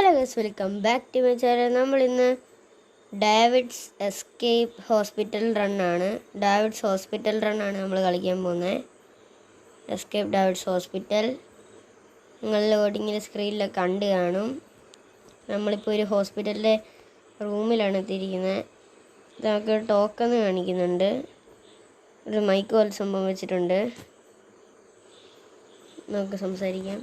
Hello guys, welcome back to my channel. നമ്മൾ ഇന്ന് David's escape hospital റണ്ണാണ് നമ്മൾ കളിക്കാൻ പോകുന്നത്. എസ്കേപ്പ് ഡേവിഡ്സ് ഹോസ്പിറ്റൽ നിങ്ങൾ ലോഡിങ്ങിൽ സ്ക്രീനിലൊക്കെ കണ്ട് കാണും. നമ്മളിപ്പോൾ ഒരു ഹോസ്പിറ്റലിലെ റൂമിലാണ് എത്തിയിരിക്കുന്നത്. നമുക്ക് ടോക്കൺ കാണിക്കുന്നുണ്ട്. ഒരു മൈക്ക് പോലെ സംഭവം വെച്ചിട്ടുണ്ട്. നമുക്ക് സംസാരിക്കാം.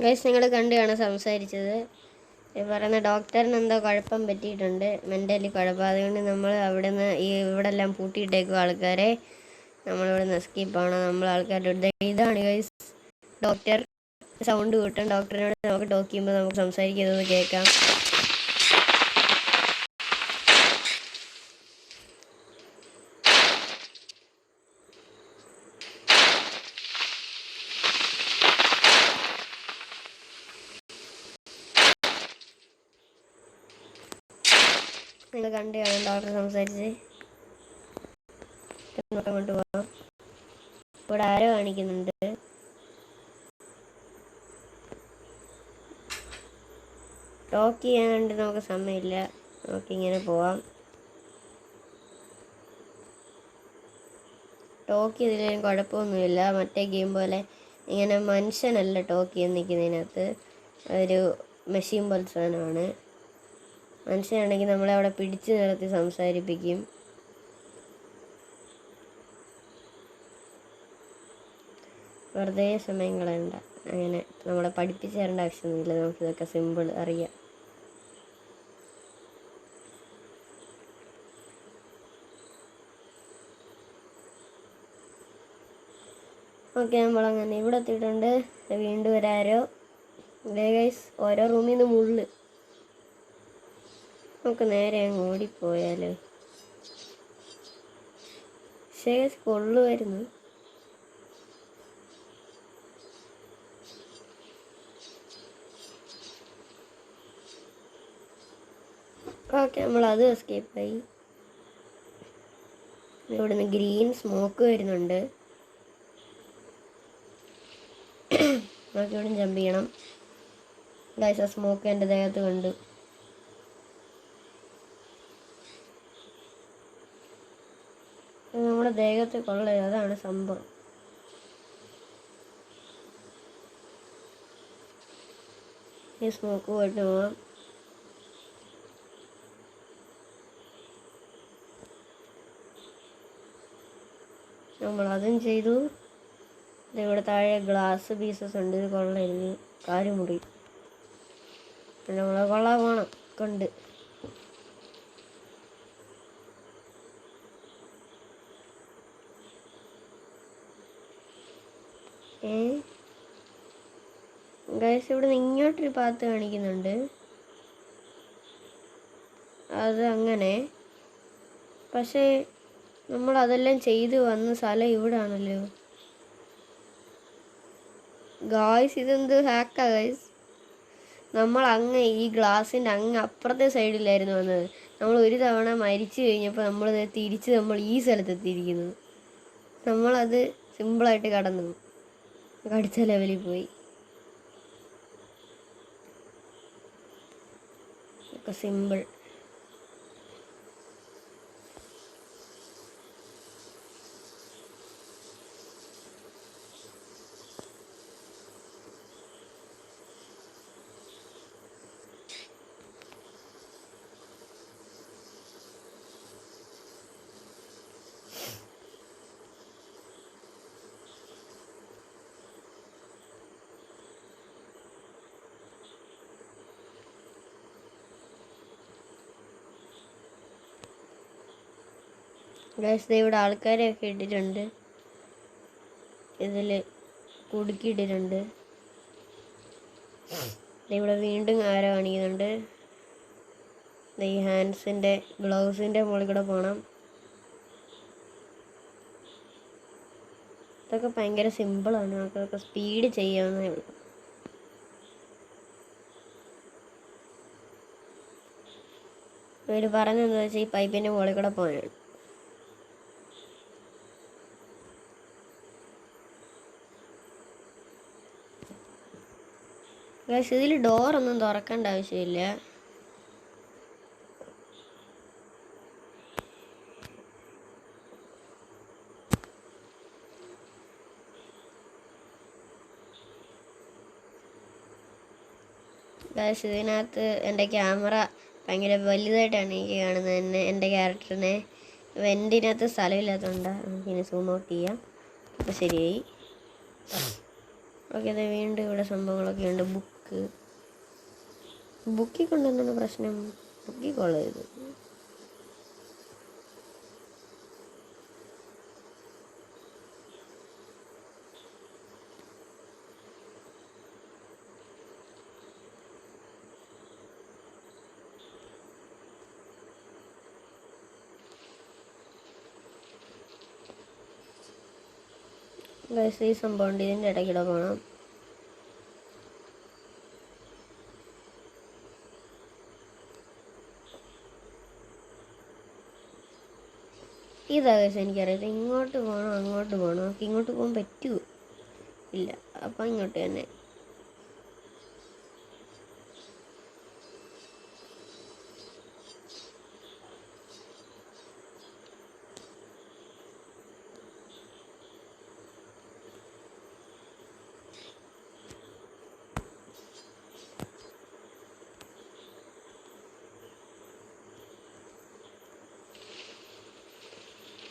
ഗൈസ്, നിങ്ങൾ കണ്ടാണ് സംസാരിച്ചത്. പറയുന്ന ഡോക്ടറിന് എന്തോ കുഴപ്പം പറ്റിയിട്ടുണ്ട്, മെൻ്റലി കുഴപ്പം. അതുകൊണ്ട് നമ്മൾ അവിടെ നിന്ന് ഇവിടെ എല്ലാം പൂട്ടിയിട്ടേക്കും ആൾക്കാരെ. നമ്മളിവിടെ നിന്ന് എസ്കേപ്പാണ്. നമ്മൾ ആൾക്കാരുടെ ഇതാണ് ഗൈസ് ഡോക്ടർ. സൗണ്ട് കൂട്ടും. ഡോക്ടറിനോട് നമുക്ക് ടോക്ക് ചെയ്യുമ്പോൾ നമുക്ക് സംസാരിക്കുന്നത് കേൾക്കാം. നിങ്ങൾ കണ്ടാണ് ഡോക്ടർ സംസാരിച്ച്. അങ്ങോട്ട് പോവാം. ഇവിടെ ആരോ കാണിക്കുന്നുണ്ട്. ടോക്ക് ചെയ്യാൻ കണ്ട് നമുക്ക് സമയമില്ല. നമുക്കിങ്ങനെ പോവാം. ടോക്ക് ചെയ്തില്ലെങ്കിലും കുഴപ്പമൊന്നുമില്ല. മറ്റേ ഗെയിം പോലെ ഇങ്ങനെ മനുഷ്യനല്ല ടോക്ക് ചെയ്യാൻ നിൽക്കുന്നതിനകത്ത്. ഒരു മെഷീൻ പോലെ സാധനമാണ്. മനുഷ്യനാണെങ്കിൽ നമ്മളെ അവിടെ പിടിച്ചു നിർത്തി സംസാരിപ്പിക്കും. വെറുതെ സമയം കളയണ്ട. അങ്ങനെ നമ്മളെ പഠിപ്പിച്ചു തരേണ്ട ആവശ്യമൊന്നുമില്ല. നമുക്കിതൊക്കെ സിമ്പിൾ അറിയാം. ഓക്കെ, നമ്മളങ്ങനെ ഇവിടെ എത്തിയിട്ടുണ്ട്. വീണ്ടും ഒരാരോ. ഗൈസ്, ഓരോ റൂമിൽ നിന്ന് മുള്ളു. നമുക്ക് നേരെ അങ്ങ് ഓടിപ്പോയാലോ. ശേഷ് കൊള്ളുമായിരുന്നു. ഓക്കെ, നമ്മളത് എസ്കേപ്പായി. ഇവിടുന്ന് ഗ്രീൻ സ്മോക്ക് വരുന്നുണ്ട്. നമുക്കിവിടെ ജമ്പ് ചെയ്യണം. ഗൈസ്, ആ സ്മോക്ക് എൻ്റെ ദേഹത്ത് കണ്ടു. നമ്മുടെ ദേഹത്ത് കൊള്ളരുത്, അതാണ് സംഭവം. ഈ സ്മോക്ക് പോയിട്ട് പോവാം. നമ്മളതും ചെയ്തു. ഇവിടെ താഴെ ഗ്ലാസ് പീസസ് ഉണ്ട്. ഇത് കൊള്ളരുത്, കാല് മുറി. നമ്മളെ കൊള്ളാൻ പോണം കൊണ്ട്. ഗൈസ്, ഇവിടെ നിന്ന് ഇങ്ങോട്ടൊരു പാത്ത് കാണിക്കുന്നുണ്ട്. അത് അങ്ങനെ, പക്ഷേ നമ്മളതെല്ലാം ചെയ്ത് വന്ന സ്ഥലം ഇവിടെ ആണല്ലോ. ഗായ്സ്, ഇതെന്ത് ഹാക്കാ ഗൈസ്. നമ്മൾ അങ്ങ് ഈ ഗ്ലാസിൻ്റെ അങ്ങ് അപ്പുറത്തെ സൈഡിലായിരുന്നു വന്നത്. നമ്മൾ ഒരു തവണ മരിച്ചു കഴിഞ്ഞപ്പോൾ നമ്മൾ തിരിച്ച് ഈ സ്ഥലത്തെത്തിയിരിക്കുന്നു. നമ്മളത് സിമ്പിളായിട്ട് കടന്നു. അടുത്ത ലെവലിൽ പോയി. ഒക്കെ സിമ്പിൾ. ഗൈസ്, ഇവിടെ ആൾക്കാരെയൊക്കെ ഇട്ടിട്ടുണ്ട്. ഇതിൽ കുടുക്കിയിട്ടിട്ടുണ്ട്. ഇവിടെ വീണ്ടും ആരോ കാണിക്കുന്നുണ്ട്. ഈ ഹാൻഡ്സിൻ്റെ ഗ്ലൗസിൻ്റെ മുകളിൽ കൂടെ പോകണം. ഇതൊക്കെ ഭയങ്കര സിമ്പിളാണ്, നമുക്കൊക്കെ സ്പീഡ് ചെയ്യാവുന്നേ ഉള്ളൂ. ഇവർ പറഞ്ഞതെന്ന് വെച്ചാൽ ഈ പൈപ്പിൻ്റെ മുകളിൽ കൂടെ പോകാനാണ്. പക്ഷേ ഇതിൽ ഡോറൊന്നും തുറക്കേണ്ട ആവശ്യമില്ല. പക്ഷേ ഇതിനകത്ത് എൻ്റെ ക്യാമറ ഭയങ്കര വലുതായിട്ടാണ് എനിക്ക് കാണുന്നത് തന്നെ, എൻ്റെ ക്യാരക്ടറിനെ. വെൻറ്റിനകത്ത് സ്ഥലമില്ലാത്തതുകൊണ്ട് നമുക്കിനി സൂം ഔട്ട് ചെയ്യാം. അപ്പോൾ ശരിയായി. ഓക്കെ, അത് വീണ്ടും ഇവിടെ സംഭവങ്ങളൊക്കെ ഉണ്ട്. ബുക്കിൽ കൊണ്ടുവന്നാണ് പ്രശ്നം. ബുക്കിൽ കൊള്ളരുത്. ഈ സംഭവം ഉണ്ട്, ഇതിൻ്റെ ഇടയ്ക്കിടെ പോകണം. ഇതാ എനിക്കറിയാം. ഇങ്ങോട്ട് പോകണോ അങ്ങോട്ട് പോകണോ? നമുക്ക് ഇങ്ങോട്ട് പോകാൻ പറ്റുമോ? ഇല്ല, അപ്പം ഇങ്ങോട്ട് തന്നെ.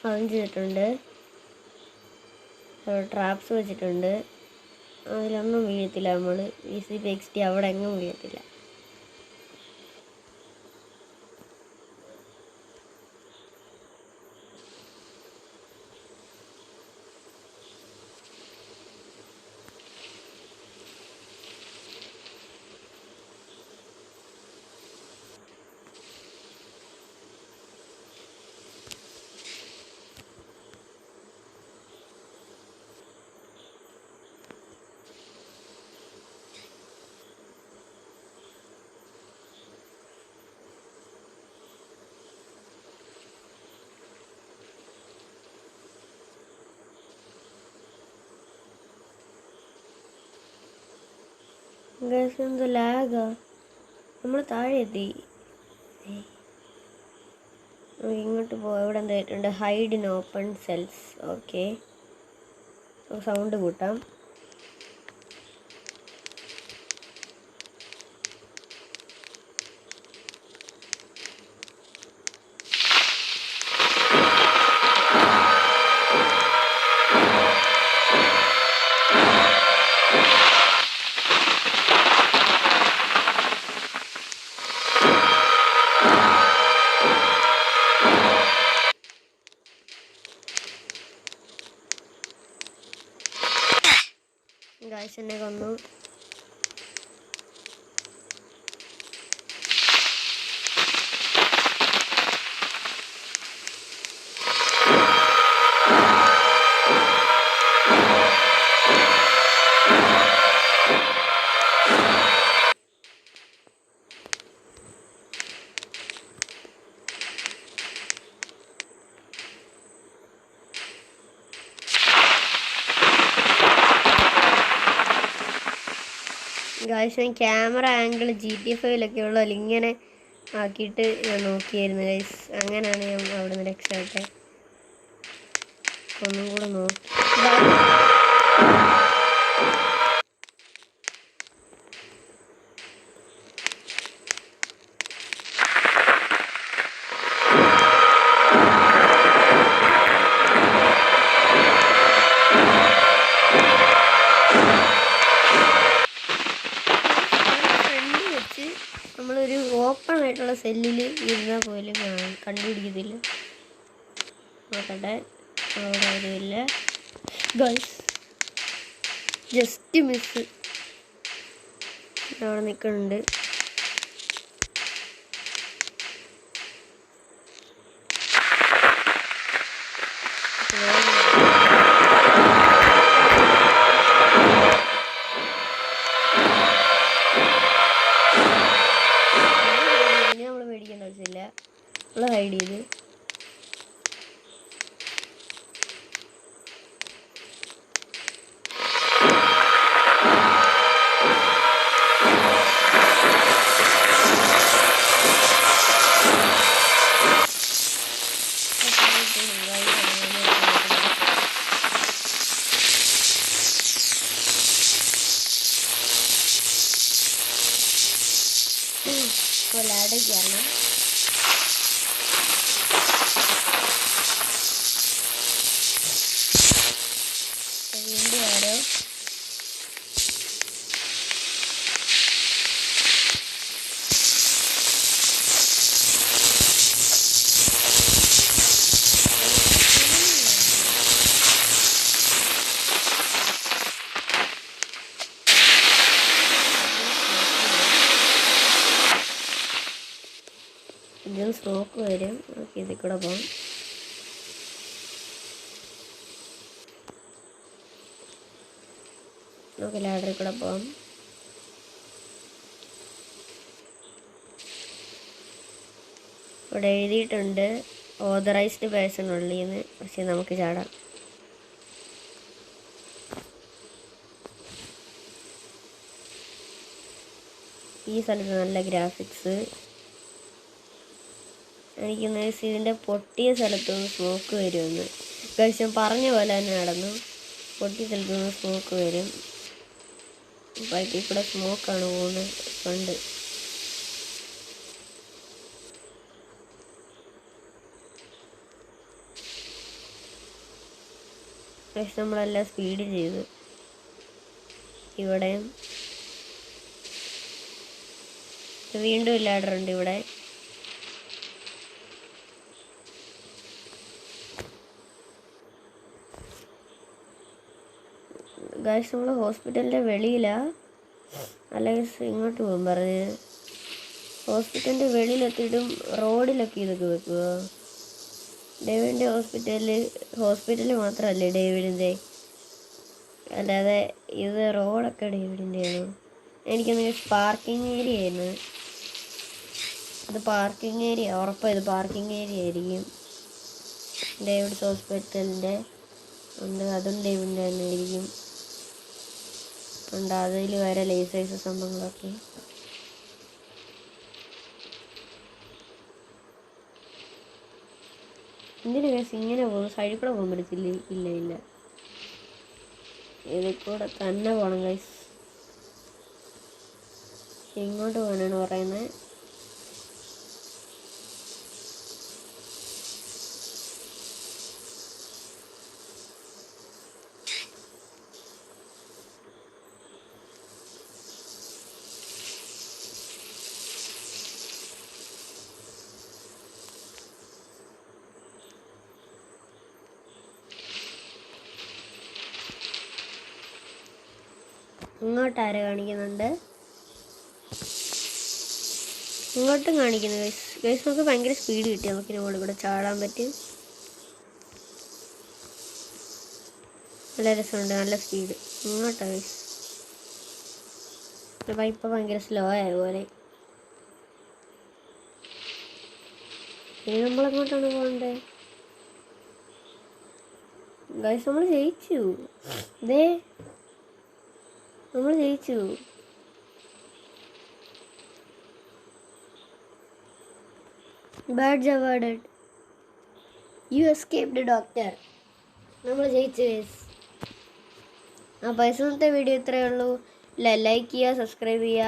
അതും ചെയ്തിട്ടുണ്ട്. ട്രാപ്സ് വെച്ചിട്ടുണ്ട്. അതിലൊന്നും വീഴത്തില്ല. നമ്മൾ ECP-XD അവിടെ എങ്ങും വീഴത്തില്ല. എന്ത് ലാഗാ? നമ്മൾ താഴെ എത്തി. ഇങ്ങോട്ട് പോവാം. ഇവിടെ എന്തായിട്ടുണ്ട്? Hide in open cells. Okay, sound കൂട്ടാം. എന്നെ കൊന്നു. ഗായ്സ്, ഞാൻ ക്യാമറ ആംഗിൾ GTA-5 ഉള്ള ഇങ്ങനെ ആക്കിയിട്ട് ഞാൻ നോക്കിയായിരുന്നു ഗൈസ്. അങ്ങനെയാണ് ഞാൻ അവിടെ നിന്ന് രക്ഷപ്പെട്ടെ. ഒന്നും കൂടെ നോക്കി. നമ്മളൊരു ഓപ്പൺ ആയിട്ടുള്ള സെല്ലിൽ ഇരുന്നാൽ പോലും കണ്ടുപിടിക്കത്തില്ല. നോക്കട്ടെ, അവിടെ വരുമില്ല ഗൈസ്. Just miss. അവിടെ നിൽക്കുന്നുണ്ട്. നമ്മൾ മേടിക്കേണ്ട ആവശ്യമില്ല, നമ്മൾ ഹൈഡ് ചെയ്ത്. ഇപ്പോൾ ലാഡർ കയറണം. വീണ്ടും ആരോ ഇതിൽ സ്മോക്ക് വരും. ഓക്കെ, ഇതിൽ കൂടെ പോകാം. നമുക്ക് ലാഡറിൽ കൂടെ പോകാം. ഇവിടെ എഴുതിയിട്ടുണ്ട് ഓതറൈസ്ഡ് പേഴ്സൺ ഉള്ളിന്ന്. പക്ഷെ നമുക്ക് ചാടാം. ഈ സ്ഥലത്ത് നല്ല ഗ്രാഫിക്സ്. എനിക്ക് ഇതിൻ്റെ പൊട്ടിയ സ്ഥലത്തു നിന്ന് സ്മോക്ക് വരുമെന്ന് കഴിച്ചും പറഞ്ഞ പോലെ തന്നെ നടന്നു. പൊട്ടിയ സ്ഥലത്തു നിന്ന് സ്മോക്ക് വരും. പൈപ്പിൽ കൂടെ സ്മോക്കാണ് പോകുന്നത്. കണ്ട് പക്ഷെ നമ്മളെല്ലാം സ്പീഡ് ചെയ്തു. ഇവിടെയും വീണ്ടും ലാഡറുണ്ട് ഇവിടെ. ഗൈസ്, നമ്മൾ ഹോസ്പിറ്റലിൻ്റെ വെളിയിലാണ്. അല്ലെങ്കിൽ ഇങ്ങോട്ട് പോകും പറഞ്ഞ് ഹോസ്പിറ്റലിൻ്റെ വെളിയിലെത്തിയിട്ടും റോഡിലൊക്കെ ഇതൊക്കെ വെക്കുക. ഡേവിഡിൻ്റെ ഹോസ്പിറ്റൽ മാത്രമല്ലേ ഡേവിഡിൻ്റെ, അല്ലാതെ ഇത് റോഡൊക്കെ ഡേവിഡിൻ്റെയാണോ? എനിക്കൊന്ന് പാർക്കിംഗ് ഏരിയ ആയിരുന്നു. ഇത് പാർക്കിംഗ് ഏരിയ ഉറപ്പാണ്. ഇത് പാർക്കിംഗ് ഏരിയ ആയിരിക്കും. ഡേവിഡ്സ് ഹോസ്പിറ്റലിൻ്റെ ഉണ്ട്, അതും ഡേവിഡിൻ്റെ തന്നെ ആയിരിക്കും. ഉണ്ട്, അതിൽ വരെ ലൈസൻസ് സംഭവങ്ങളൊക്കെ. എന്തിനു കേസ് ഇങ്ങനെ പോകും? സൈഡിൽ കൂടെ പോകാൻ പറ്റത്തില്ല. ഇല്ല ഇല്ല, ഇതിൽ കൂടെ തന്നെ പോകണം ഗൈസ്. ഇങ്ങോട്ട് പോകാനാണ് പറയുന്നത്. ഇങ്ങോട്ട് ആരെ കാണിക്കുന്നുണ്ട്? ഇങ്ങോട്ടും കാണിക്കുന്നു ഗൈസ്. ഗൈസ്, നമുക്ക് ഭയങ്കര സ്പീഡ് കിട്ടി. നമുക്ക് മുകളിൽ കൂടെ ചാടാൻ പറ്റും. നല്ല രസമുണ്ട്, നല്ല സ്പീഡ്. ഇങ്ങോട്ടാണ് ഗൈസ്. ഇപ്പം ഭയങ്കര സ്ലോ ആയ പോലെ. ഇനി നമ്മളെങ്ങോട്ടാണ് പോകണ്ടേ? ഗൈസ്, നമ്മൾ ജയിച്ചു. ദേ, നമ്മൾ ജയിച്ചു. Badge awarded. You escaped doctor. നമ്മൾ ജയിച്ചു ഗൈസ്. അപ്പോൾ ഇന്നത്തെ വീഡിയോ ഇത്രയേ ഉള്ളൂ. ലൈക്ക് ചെയ്യുക, സബ്സ്ക്രൈബ് ചെയ്യുക.